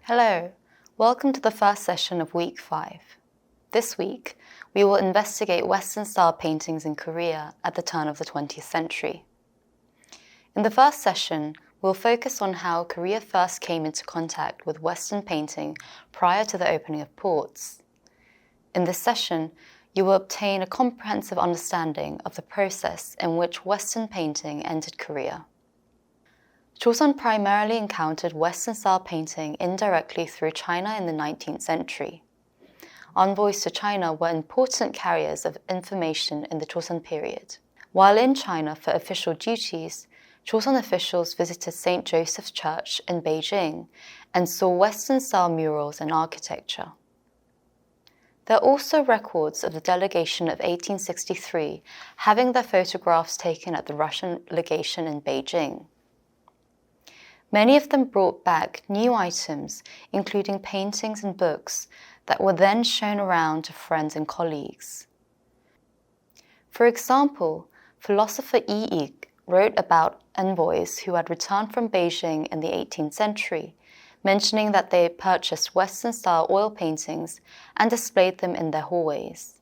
Hello, welcome to the first session of Week 5. This week, we will investigate Western-style paintings in Korea at the turn of the 20th century. In the first session, we'll focus on how Korea first came into contact with Western painting prior to the opening of ports. In this session, you will obtain a comprehensive understanding of the process in which Western painting entered Korea. Joseon primarily encountered Western-style painting indirectly through China in the 19th century. Envoys to China were important carriers of information in the Joseon period. While in China for official duties, Joseon officials visited St. Joseph's Church in Beijing and saw Western-style murals and architecture. There are also records of the delegation of 1863 having their photographs taken at the Russian legation in Beijing. Many of them brought back new items, including paintings and books, that were then shown around to friends and colleagues. For example, philosopher Yi Ik wrote about envoys who had returned from Beijing in the 18th century, mentioning that they purchased Western-style oil paintings and displayed them in their hallways.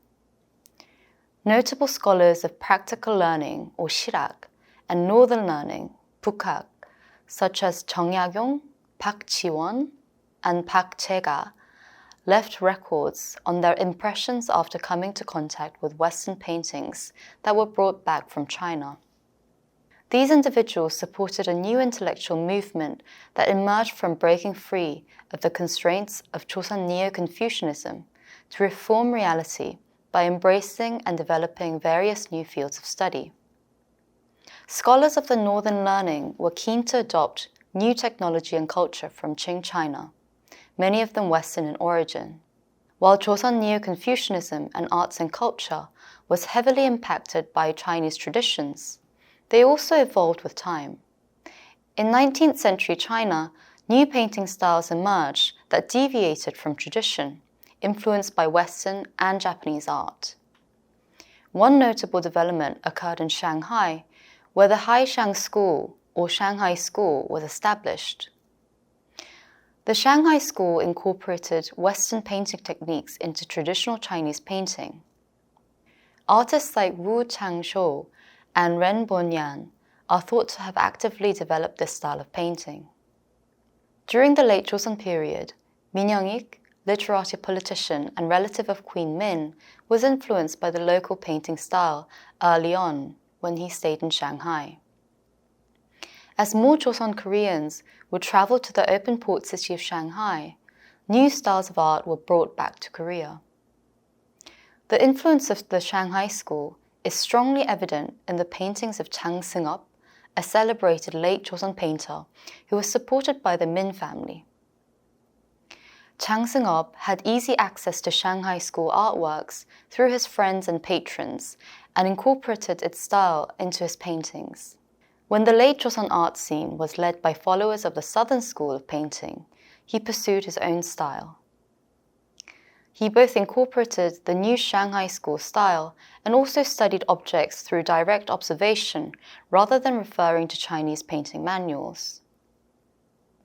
Notable scholars of practical learning, or 시락, and northern learning, 북학, such as Chung Ya-kyung, Park Ji-won, and Park Jae-ga, left records on their impressions after coming to contact with Western paintings that were brought back from China. These individuals supported a new intellectual movement that emerged from breaking free of the constraints of Joseon Neo-Confucianism to reform reality by embracing and developing various new fields of study. Scholars of the Northern learning were keen to adopt new technology and culture from Qing China, many of them Western in origin. While Joseon Neo-Confucianism and arts and culture was heavily impacted by Chinese traditions, they also evolved with time. In 19th century China, new painting styles emerged that deviated from tradition, influenced by Western and Japanese art. One notable development occurred in Shanghai, where the Haishang School, or Shanghai School, was established. The Shanghai School incorporated Western painting techniques into traditional Chinese painting. Artists like Wu Changshou and Ren Bonyan are thought to have actively developed this style of painting. During the late Joseon period, Min Young-ik, literati politician and relative of Queen Min, was influenced by the local painting style early on, when he stayed in Shanghai. As more Joseon Koreans would travel to the open port city of Shanghai, new styles of art were brought back to Korea. The influence of the Shanghai School is strongly evident in the paintings of Chang Seung-up, a celebrated late Joseon painter who was supported by the Min family. Chang Seung-up had easy access to Shanghai School artworks through his friends and patrons and incorporated its style into his paintings. When the late Joseon art scene was led by followers of the Southern School of painting, he pursued his own style. He both incorporated the new Shanghai School style and also studied objects through direct observation rather than referring to Chinese painting manuals.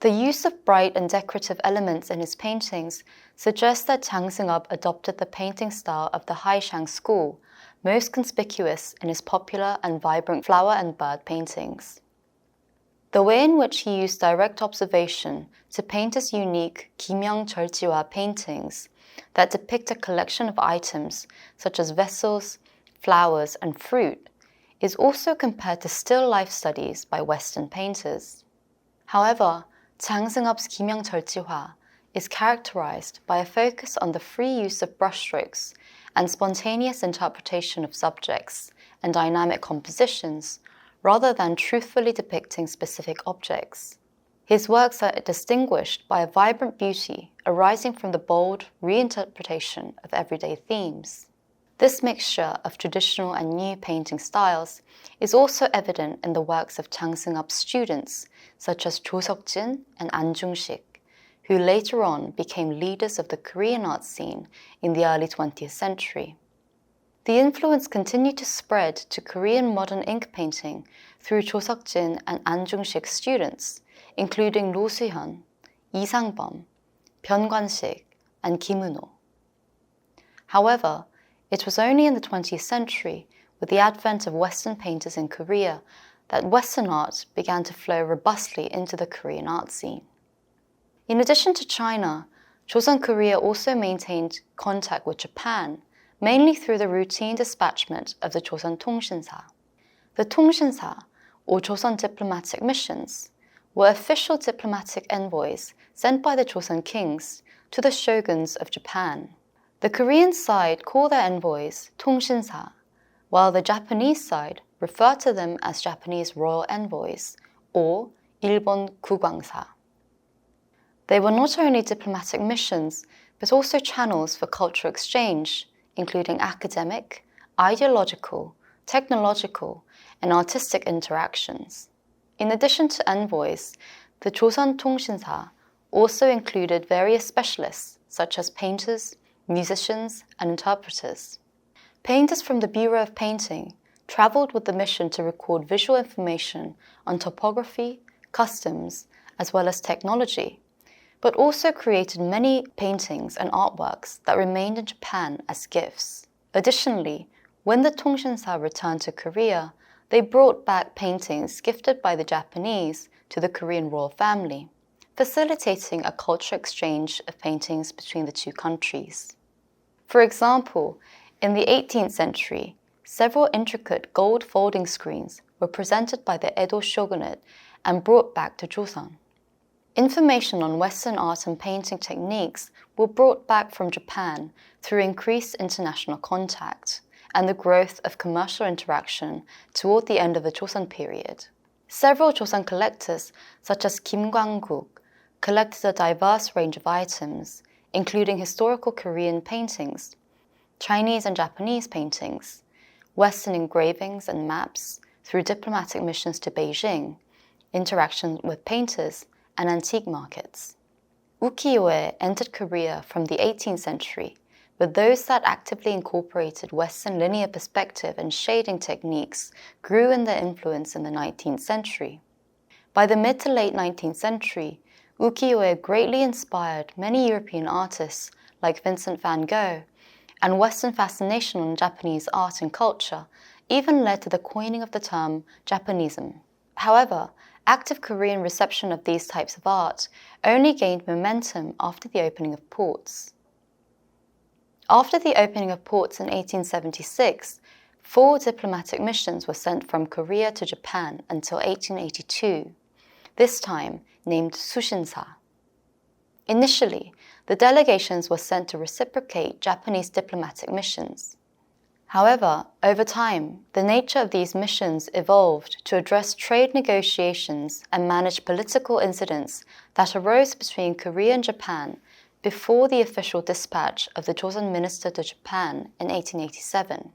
The use of bright and decorative elements in his paintings suggests that Chang Seung-up adopted the painting style of the Haishang School, most conspicuous in his popular and vibrant flower and bird paintings. The way in which he used direct observation to paint his unique 김영절지화 paintings that depict a collection of items such as vessels, flowers, and fruit is also compared to still life studies by Western painters. However, Chang Seung-up's 김영절지화 is characterized by a focus on the free use of brushstrokes and spontaneous interpretation of subjects and dynamic compositions, rather than truthfully depicting specific objects. His works are distinguished by a vibrant beauty arising from the bold reinterpretation of everyday themes. This mixture of traditional and new painting styles is also evident in the works of Chang Seung-up's students, such as Jo Seok-jin and An Jung-sik, who later on became leaders of the Korean art scene in the early 20th century. The influence continued to spread to Korean modern ink painting through Jo Seok-jin and An Jung-sik's students, including Roh Soo-hyun, Lee Sang-bum, 변관식, and Kimuno. However, it was only in the 20th century, with the advent of Western painters in Korea, that Western art began to flow robustly into the Korean art scene. In addition to China, Joseon Korea also maintained contact with Japan, mainly through the routine dispatchment of the Joseon Tongshinsa. The Tongshinsa, or Joseon diplomatic missions, were official diplomatic envoys sent by the Joseon kings to the shoguns of Japan. The Korean side called their envoys Tongshinsa, while the Japanese side referred to them as Japanese royal envoys, or 일본 국왕사. They were not only diplomatic missions, but also channels for cultural exchange, including academic, ideological, technological, and artistic interactions. In addition to envoys, the Joseon Tongshinsa also included various specialists, such as painters, musicians, and interpreters. Painters from the Bureau of Painting traveled with the mission to record visual information on topography, customs, as well as technology, but also created many paintings and artworks that remained in Japan as gifts. Additionally, when the Tongshinsa returned to Korea, they brought back paintings gifted by the Japanese to the Korean royal family, facilitating a cultural exchange of paintings between the two countries. For example, in the 18th century, several intricate gold folding screens were presented by the Edo shogunate and brought back to Joseon. Information on Western art and painting techniques were brought back from Japan through increased international contact and the growth of commercial interaction toward the end of the Joseon period. Several Joseon collectors, such as Kim Kwang-guk, collected a diverse range of items, including historical Korean paintings, Chinese and Japanese paintings, Western engravings and maps through diplomatic missions to Beijing, interaction with painters, and antique markets. Ukiyo-e entered Korea from the 18th century, but those that actively incorporated Western linear perspective and shading techniques grew in their influence in the 19th century. By the mid to late 19th century, ukiyo-e greatly inspired many European artists like Vincent van Gogh, and Western fascination on Japanese art and culture even led to the coining of the term Japanism. However, active Korean reception of these types of art only gained momentum after the opening of ports. After the opening of ports in 1876, 4 diplomatic missions were sent from Korea to Japan until 1882, this time named Sushinsa. Initially, the delegations were sent to reciprocate Japanese diplomatic missions. However, over time, the nature of these missions evolved to address trade negotiations and manage political incidents that arose between Korea and Japan before the official dispatch of the Joseon minister to Japan in 1887.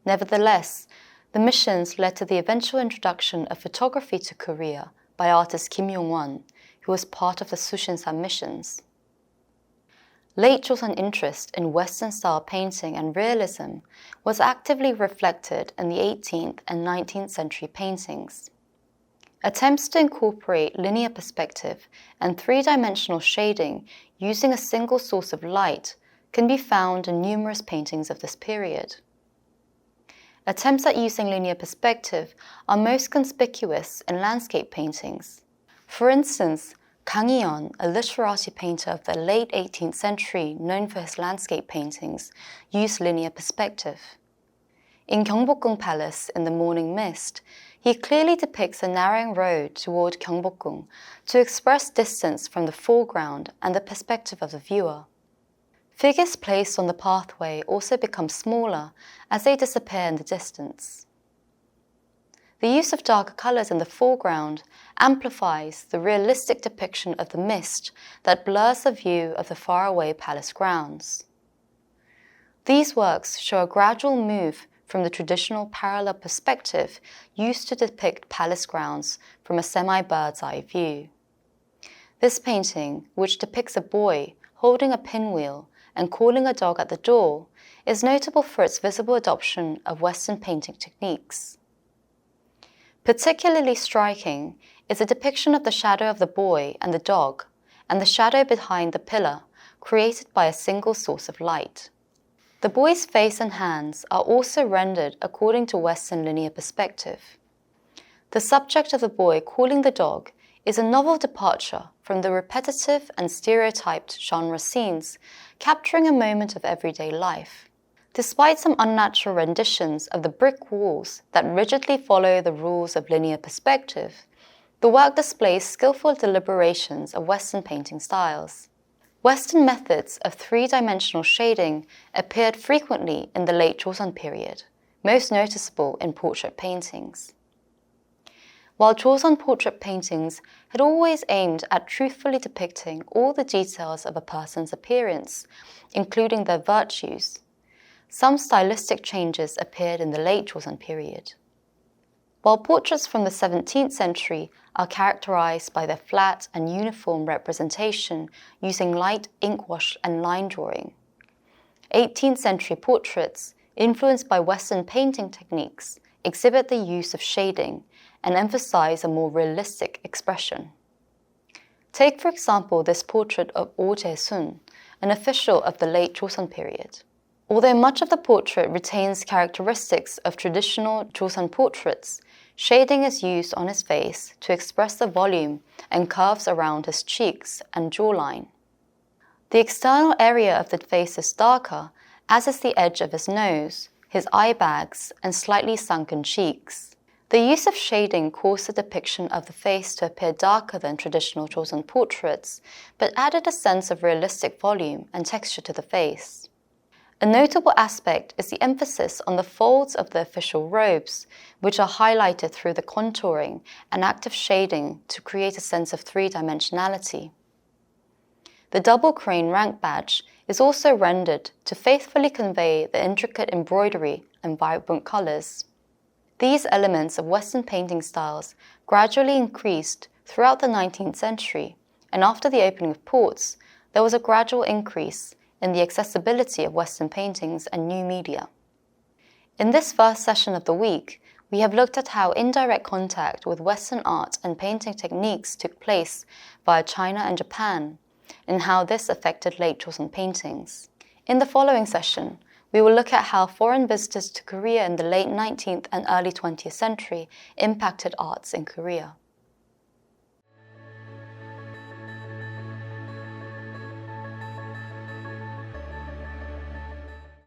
Nevertheless, the missions led to the eventual introduction of photography to Korea by artist Kim Yong-won, who was part of the Sushinsa missions. Late Joseon interest in Western-style painting and realism was actively reflected in the 18th and 19th century paintings. Attempts to incorporate linear perspective and three-dimensional shading using a single source of light can be found in numerous paintings of this period. Attempts at using linear perspective are most conspicuous in landscape paintings. For instance, Kang Hee-yeon, a literati painter of the late 18th century known for his landscape paintings, used linear perspective. In Gyeongbokgung Palace in The Morning Mist, he clearly depicts a narrowing road toward Gyeongbokgung to express distance from the foreground and the perspective of the viewer. Figures placed on the pathway also become smaller as they disappear in the distance. The use of darker colors in the foreground amplifies the realistic depiction of the mist that blurs the view of the faraway palace grounds. These works show a gradual move from the traditional parallel perspective used to depict palace grounds from a semi-bird's eye view. This painting, which depicts a boy holding a pinwheel and calling a dog at the door, is notable for its visible adoption of Western painting techniques. Particularly striking is the depiction of the shadow of the boy and the dog, and the shadow behind the pillar, created by a single source of light. The boy's face and hands are also rendered according to Western linear perspective. The subject of the boy calling the dog is a novel departure from the repetitive and stereotyped genre scenes, capturing a moment of everyday life. Despite some unnatural renditions of the brick walls that rigidly follow the rules of linear perspective, the work displays skillful deliberations of Western painting styles. Western methods of three-dimensional shading appeared frequently in the late Joseon period, most noticeable in portrait paintings. While Joseon portrait paintings had always aimed at truthfully depicting all the details of a person's appearance, including their virtues, some stylistic changes appeared in the late Joseon period. While portraits from the 17th century are characterized by their flat and uniform representation using light inkwash and line drawing, 18th century portraits, influenced by Western painting techniques, exhibit the use of shading and emphasize a more realistic expression. Take, for example, this portrait of Oh Jae-sun, an official of the late Joseon period. Although much of the portrait retains characteristics of traditional Joseon portraits, shading is used on his face to express the volume and curves around his cheeks and jawline. The external area of the face is darker, as is the edge of his nose, his eye bags, and slightly sunken cheeks. The use of shading caused the depiction of the face to appear darker than traditional Joseon portraits, but added a sense of realistic volume and texture to the face. A notable aspect is the emphasis on the folds of the official robes, which are highlighted through the contouring and active shading to create a sense of three-dimensionality. The double crane rank badge is also rendered to faithfully convey the intricate embroidery and vibrant colors. These elements of Western painting styles gradually increased throughout the 19th century, and after the opening of ports, there was a gradual increase in the accessibility of Western paintings and new media. In this first session of the week, we have looked at how indirect contact with Western art and painting techniques took place via China and Japan, and how this affected late Joseon paintings. In the following session, we will look at how foreign visitors to Korea in the late 19th and early 20th century impacted arts in Korea.